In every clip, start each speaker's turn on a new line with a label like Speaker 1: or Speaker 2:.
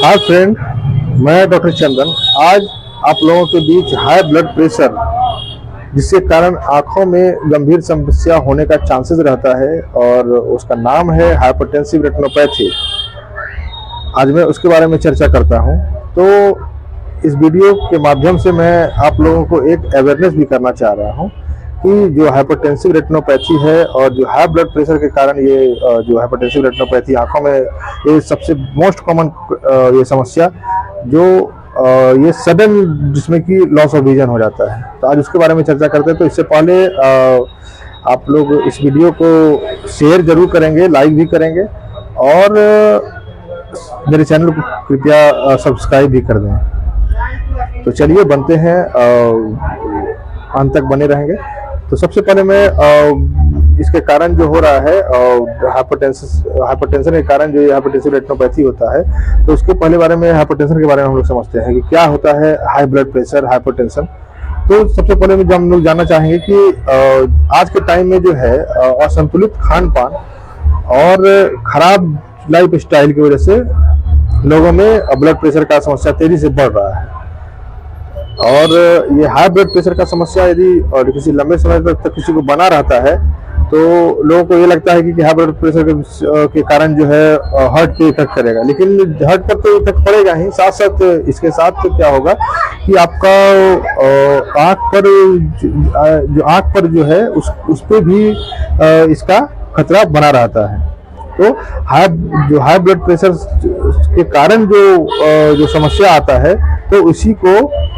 Speaker 1: Hi friend, मैं doctor चंदन। आज आप लोगों के बीच हाई ब्लड प्रेशर जिसके कारण आंखों में गंभीर समस्या होने का चांसेस रहता है और उसका नाम है हाइपरटेंसिव रेटिनोपैथी। आज मैं उसके बारे में चर्चा करता हूं। तो इस वीडियो के माध्यम से मैं आप लोगों को एक अवेयरनेस भी करना चाह रहा हूं कि जो हाइपरटेंसिव रेटिनोपैथी है और जो हाई ब्लड प्रेशर के कारण ये जो हाइपरटेंसिव रेटिनोपैथी आंखों में ये सबसे मोस्ट कॉमन ये समस्या जो ये सडन जिसमें कि लॉस ऑफ विजन हो जाता है। तो आज उसके बारे में चर्चा करते हैं। तो इससे पहले आप लोग इस वीडियो को शेयर जरूर करेंगे, लाइक भी करेंगे और मेरे चैनल को कृपया सब्सक्राइब भी कर दें। तो चलिए बनते हैं, अंत तक बने रहेंगे। तो सबसे पहले मैं इसके कारण जो हो रहा है हाइपरटेंशन के कारण जो हाइपरटेंसिव रेटिनोपैथी होता है, तो उसके पहले बारे में हाइपरटेंशन के बारे में हम लोग समझते हैं कि क्या होता है हाई ब्लड प्रेशर, हाइपरटेंशन। तो सबसे पहले में हम लोग जानना चाहेंगे कि आज के टाइम में जो है असंतुलित खान पान और खराब लाइफ स्टाइल की वजह से लोगों में ब्लड प्रेशर का समस्या तेजी से बढ़ रहा है। और ये हाई ब्लड प्रेशर का समस्या यदि किसी लंबे समय तक किसी को बना रहता है तो लोगों को ये लगता है कि हाई ब्लड प्रेशर के कारण जो है हार्ट पे इफेक्ट करेगा, लेकिन हार्ट पर तो इफेक्ट पड़ेगा ही, साथ साथ इसके साथ तो क्या होगा कि आपका आंख पर जो है उस पे भी इसका खतरा बना रहता है। तो हाई ब्लड प्रेशर के कारण जो समस्या आता है तो उसी को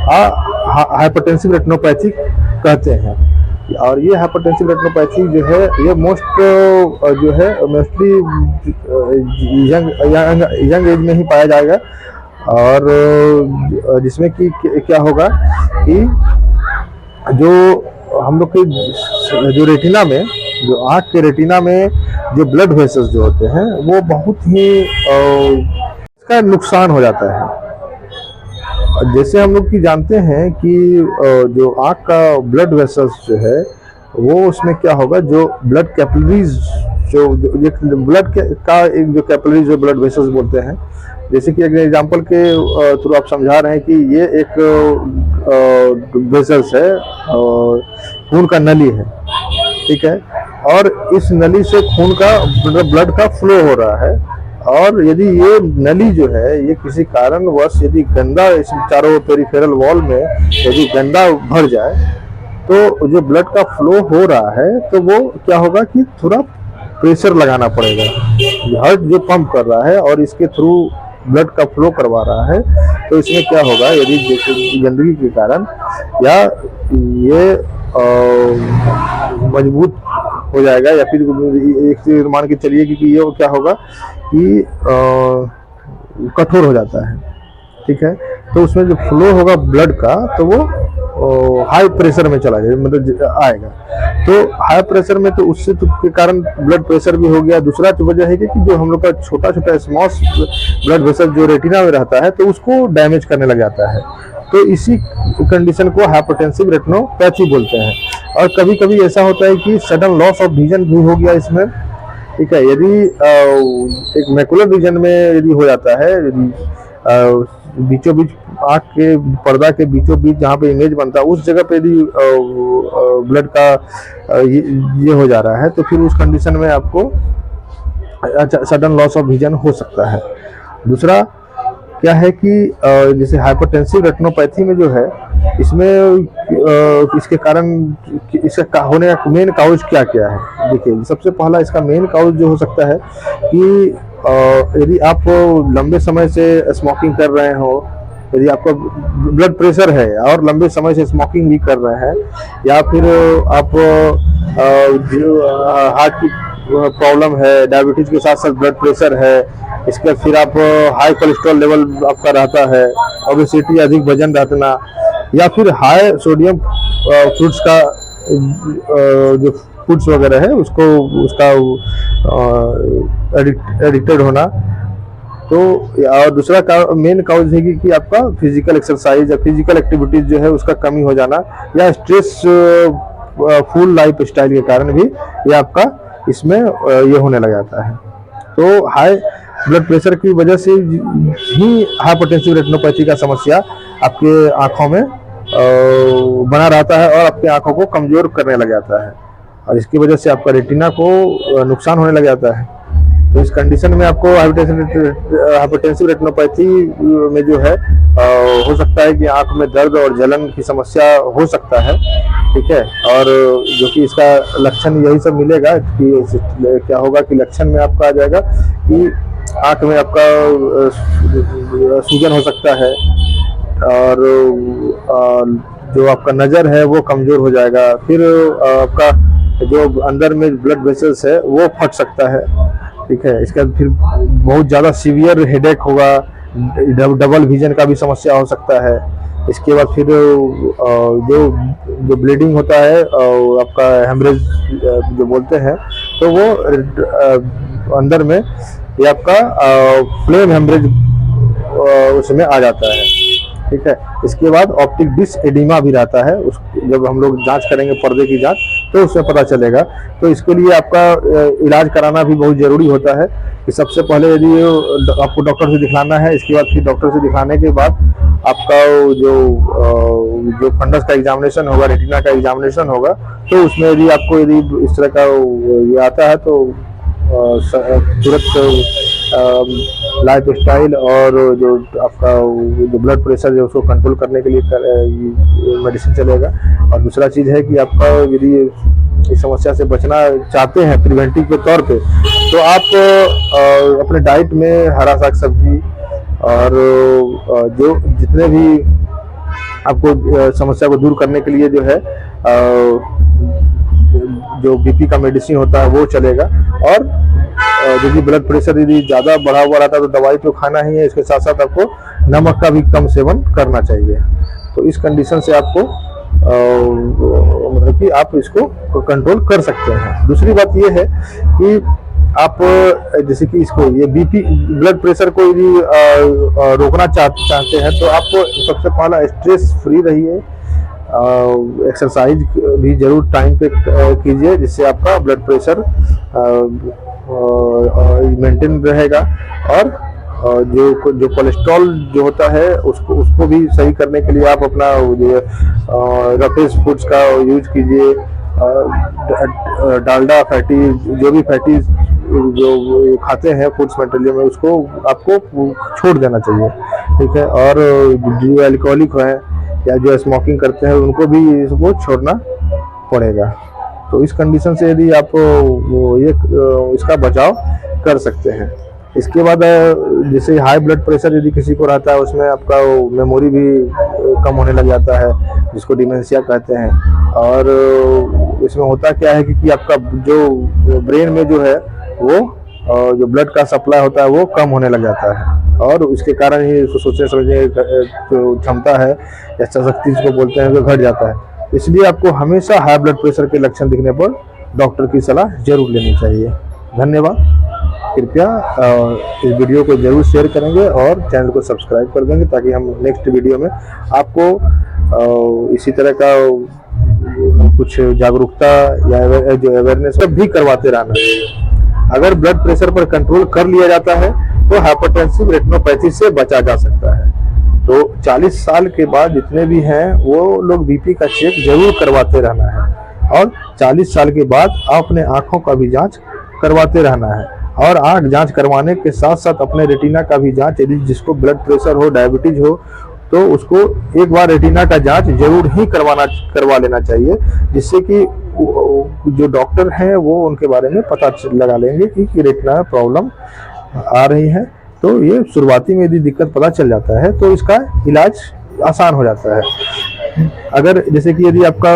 Speaker 1: हाइपरटेंसिव रेटिनोपैथी कहते हैं। और ये हाइपरटेंसिव रेटिनोपैथी जो है ये मोस्टली यंग एज में ही पाया जाएगा। और जिसमें कि क्या होगा कि जो हम लोग के जो रेटिना में, जो आँख के रेटिना में जो ब्लड वेसल्स जो होते हैं वो बहुत ही इसका नुकसान हो जाता है। जैसे हम लोग की जानते हैं कि जो आँख का ब्लड वेसल्स जो है वो उसमें क्या होगा, जो ब्लड कैपिलरीज जो ब्लड का एक जो कैपिलरीज जो ब्लड वेसल्स बोलते हैं, जैसे कि एक एग्जांपल के थ्रू आप समझा रहे हैं कि ये एक वेसल्स है, खून का नली है, ठीक है। और इस नली से खून का ब्लड का फ्लो हो रहा है। और यदि ये नली जो है ये किसी कारणवश यदि गंदा, इस चारों पेरिफेरल वॉल में यदि गंदा भर जाए तो जो ब्लड का फ्लो हो रहा है तो वो क्या होगा कि थोड़ा प्रेशर लगाना पड़ेगा। हार्ट जो पंप कर रहा है और इसके थ्रू ब्लड का फ्लो करवा रहा है, तो इसमें क्या होगा यदि गंदगी के कारण या ये मजबूत हो जाएगा या फिर एक चीज मान के चलिए कि ये क्या होगा कि कठोर हो जाता है, ठीक है। तो उसमें जो फ्लो होगा ब्लड का तो वो हाई प्रेशर में चला जाएगा, मतलब आएगा। तो हाई प्रेशर में तो उससे तो के कारण ब्लड प्रेशर भी हो गया। दूसरा तो वजह है कि जो हम लोग का छोटा छोटा स्मॉल ब्लड वेसल जो रेटिना में रहता है तो उसको डैमेज करने लग जाता है। तो इसी कंडीशन को हाइपरटेंसिव रेटिनोपैथी बोलते हैं। और कभी कभी ऐसा होता है कि सडन लॉस ऑफ विजन भी हो गया इसमें, ठीक है। यदि एक मैकुलर रीजन में यदि हो जाता है, यदि बीचों बीच आँख के पर्दा के बीचों बीच जहाँ पे इमेज बनता है उस जगह पे यदि ब्लड का ये हो जा रहा है तो फिर उस कंडीशन में आपको सडन लॉस ऑफ विजन हो सकता है। दूसरा क्या है कि जैसे हाइपरटेंसिव रेटिनोपैथी में जो है इसमें इसके कारण इसका होने का मेन काउज क्या क्या है। देखिए, सबसे पहला इसका मेन काउज जो हो सकता है कि यदि आप लंबे समय से स्मोकिंग कर रहे हो, यदि आपका ब्लड प्रेशर है और लंबे समय से स्मोकिंग भी कर रहे हैं, या फिर आप हार्ट की प्रॉब्लम है, डायबिटीज के साथ साथ ब्लड प्रेशर है, इसके फिर आप हाई कोलेस्ट्रॉल लेवल आपका रहता है, ओबेसिटी अधिक वजन रखना, या फिर हाई सोडियम फ्रूट्स का जो फूड्स वगैरह है उसका एडिक्टेड होना। तो और दूसरा मेन काउज है कि आपका फिजिकल एक्सरसाइज या फिजिकल एक्टिविटीज जो है उसका कमी हो जाना, या स्ट्रेस फुल लाइफ स्टाइल के कारण भी ये आपका इसमें ये होने लग जाता है। तो ब्लड प्रेशर की वजह से ही हाइपरटेंसिव रेटिनोपैथी का समस्या आपके आंखों में बना रहता है और आपकी आंखों को कमजोर करने लग जाता है, और इसकी वजह से आपका रेटिना को नुकसान होने लग जाता है। तो इस कंडीशन में आपको हाइपरटेंसिव रेटिनोपैथी में जो है हो सकता है कि आंख में दर्द और जलन की समस्या हो सकता है, ठीक है। और जो कि इसका लक्षण यही सब मिलेगा कि क्या होगा कि लक्षण में आपका आ जाएगा कि आंख में आपका सूजन हो सकता है, और जो आपका नज़र है वो कमज़ोर हो जाएगा। फिर आपका जो अंदर में ब्लड वेसल्स है वो फट सकता है, ठीक है। इसके बाद फिर बहुत ज़्यादा सीवियर हेडेक होगा, डबल विजन का भी समस्या हो सकता है। इसके बाद फिर जो ब्लीडिंग होता है आपका हेमरेज जो बोलते हैं, तो वो अंदर में ये आपका फ्लेम हेमरेज उसमें आ जाता है, ठीक है। इसके बाद ऑप्टिक डिस्क एडिमा भी रहता है, उस जब हम लोग जांच करेंगे पर्दे की जांच तो उसमें पता चलेगा। तो इसके लिए आपका इलाज कराना भी बहुत ज़रूरी होता है कि सबसे पहले यदि आपको डॉक्टर से दिखलाना है, इसके बाद फिर डॉक्टर से दिखाने के बाद आपका जो फंडस का एग्जामिनेशन होगा, रेटिना का एग्जामिनेशन होगा, तो उसमें यदि आपको इस तरह का ये आता है तो तुरंत लाइफ स्टाइल और जो आपका जो ब्लड प्रेशर है उसको कंट्रोल करने के लिए मेडिसिन चलेगा। और दूसरा चीज़ है कि आपका यदि इस समस्या से बचना चाहते हैं प्रिवेंटिव के तौर पे, तो आप अपने डाइट में हरा साग सब्जी और जो जितने भी आपको समस्या को दूर करने के लिए जो है जो बीपी का मेडिसिन होता है वो चलेगा। और यदि ब्लड प्रेशर यदि ज़्यादा बढ़ा हुआ रहता है तो दवाई तो खाना ही है, इसके साथ साथ आपको नमक का भी कम सेवन करना चाहिए। तो इस कंडीशन से आपको मतलब कि आप इसको कंट्रोल कर सकते हैं। दूसरी बात ये है कि आप जैसे कि इसको ये बीपी ब्लड प्रेशर को यदि रोकना चाहते हैं तो आप सबसे पहला स्ट्रेस फ्री रहिए, एक्सरसाइज भी जरूर टाइम पे कीजिए, जिससे आपका ब्लड प्रेशर मेंटेन रहेगा। और जो कोलेस्ट्रॉल जो होता है उसको भी सही करने के लिए आप अपना रफेज फूड्स का यूज कीजिए, डालडा फैटी जो भी फैटी जो खाते हैं फूड्स मटेरियल में उसको आपको छोड़ देना चाहिए, ठीक है। और जो अल्कोहलिक हैं या जो स्मोकिंग करते हैं उनको भी इसको छोड़ना पड़ेगा। तो इस कंडीशन से यदि आप इसका बचाव कर सकते हैं। इसके बाद जैसे हाई ब्लड प्रेशर यदि किसी को रहता है उसमें आपका मेमोरी भी कम होने लग जाता है, जिसको डिमेंशिया कहते हैं। और इसमें होता क्या है कि आपका जो ब्रेन में जो है वो जो ब्लड का सप्लाई होता है वो कम होने लग जाता है, और उसके कारण ही उसको सोचने समझने जो क्षमता है या शक्ति जिसको बोलते हैं वो घट जाता है। इसलिए आपको हमेशा हाई ब्लड प्रेशर के लक्षण दिखने पर डॉक्टर की सलाह जरूर लेनी चाहिए। धन्यवाद। कृपया इस वीडियो को जरूर शेयर करेंगे और चैनल को सब्सक्राइब कर देंगे ताकि हम नेक्स्ट वीडियो में आपको इसी तरह का कुछ जागरूकता या जो अवेयरनेस भी करवाते रहना। अगर ब्लड प्रेशर पर कंट्रोल कर लिया जाता है तो हाइपरटेंसिव रेटिनोपैथी से बचा जा सकता है। तो 40 साल के बाद जितने भी हैं वो लोग बीपी का चेक जरूर करवाते रहना है, और 40 साल के बाद अपने आंखों का भी जांच करवाते रहना है। और आंख जांच करवाने के साथ साथ अपने रेटिना का भी जांच, यदि जिसको ब्लड प्रेशर हो, डायबिटीज हो, तो उसको एक बार रेटिना का जांच जरूर ही करवा लेना चाहिए, जिससे कि जो डॉक्टर हैं वो उनके बारे में पता लगा लेंगे कि रेटिना में प्रॉब्लम आ रही है। तो ये शुरुआती में यदि दिक्कत पता चल जाता है तो इसका इलाज आसान हो जाता है। अगर जैसे कि यदि आपका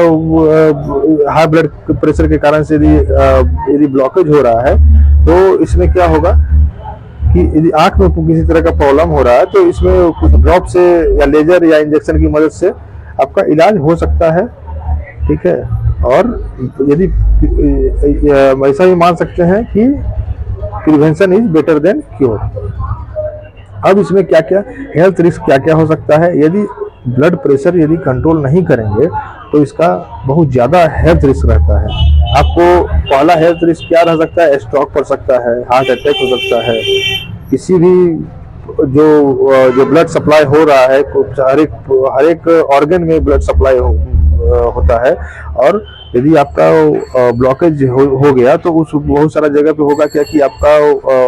Speaker 1: हाई ब्लड प्रेशर के कारण से यदि ब्लॉकेज हो रहा है तो इसमें क्या होगा कि यदि आंख में किसी तरह का प्रॉब्लम हो रहा है तो इसमें कुछ ड्रॉप से या लेजर या इंजेक्शन की मदद से आपका इलाज हो सकता है, ठीक है। और यदि ऐसा भी मान सकते हैं कि prevention is better than cure. अब इसमें क्या क्या हेल्थ रिस्क क्या क्या हो सकता है, यदि ब्लड प्रेशर यदि कंट्रोल नहीं करेंगे तो इसका बहुत ज़्यादा हेल्थ रिस्क रहता है। आपको पहला हेल्थ रिस्क क्या रह सकता है, स्ट्रोक पड़ सकता है, हार्ट अटैक हो सकता है, किसी भी जो ब्लड सप्लाई हो रहा है, हर एक ऑर्गन में ब्लड सप्लाई होता है। और यदि आपका ब्लॉकेज हो गया तो उस बहुत सारा जगह पे होगा क्या कि आपका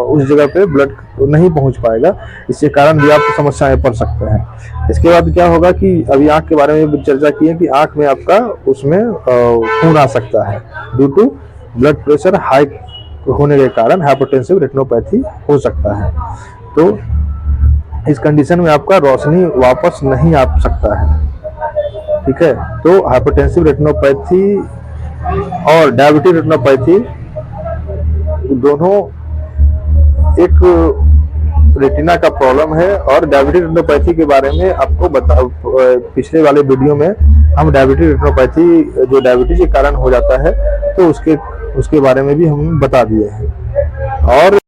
Speaker 1: उस जगह पे ब्लड नहीं पहुंच पाएगा, इसके कारण भी आपको समस्याएं पड़ सकते हैं। इसके बाद क्या होगा कि अभी आंख के बारे में चर्चा की है कि आंख में आपका उसमें खून आ सकता है due to blood pressure high होने के कारण हाइपरटेंसिव रेटिनोपैथी हो सकता है। तो इस कंडीशन में आपका रोशनी वापस नहीं आ सकता है, ठीक है। तो हाइपरटेंसिव रेटिनोपैथी और डायबिटिक रेटिनोपैथी दोनों एक रेटिना का प्रॉब्लम है। और डायबिटिक रेटिनोपैथी के बारे में आपको पिछले वाले वीडियो में हम डायबिटिक रेटिनोपैथी जो डायबिटीज के कारण हो जाता है तो उसके बारे में भी हम बता दिए हैं। और